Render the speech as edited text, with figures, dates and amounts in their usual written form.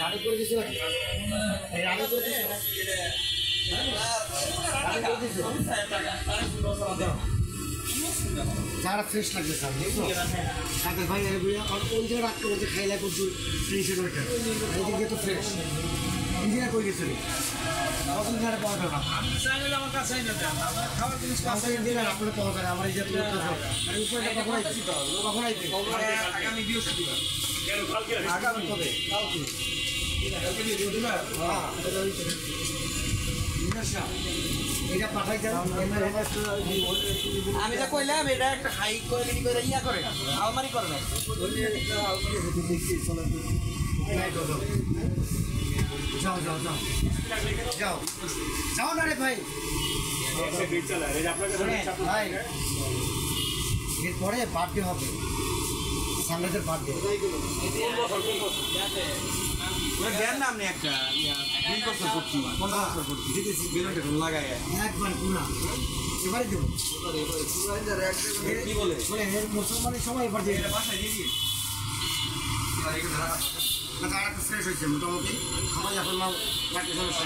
রানি করে দিছিল রানি করে দিছিল যারা ফ্রেশ লাগবে স্যার সাথে ভাই ওই জায়গায় রাখতে বলছে খাইলে করছি টেনশন ওইটা এদিকে তো ফ্রেশ ইঞ্জিনিয়ার করে গেছিল কতদিন ধরে পাওয়া যাবে না আমার কাছে খাবার জিনিস ইঞ্জিনিয়ার আপনার পাওয়া যায় আমার এই যে কখন আইতে আগামী বৃহস্পতিবার আগামী কবে কালকে এটা পাঠাই যান আমি যা কইলাম এটা একটা হাই কোয়ালিটি করে ইয়া করে আলমারি করে না যাও যাও যাও যাও যাও না রে ভাই ভাই এরপরে বার্থডে হবে সামনেদের বার্থডে দেন না আপনি একটা 2 বছর করছি 15 বছর করছি দিতেছি বেলুনটা লাগাই একবার পুরা এবারে দেবো কি বলে মুসলমানের সময় এবার দিয়ে বাসায় দিয়ে দিই ফ্রেশ হয়েছে মোটামুটি খাওয়া এখন মাল সমস্যা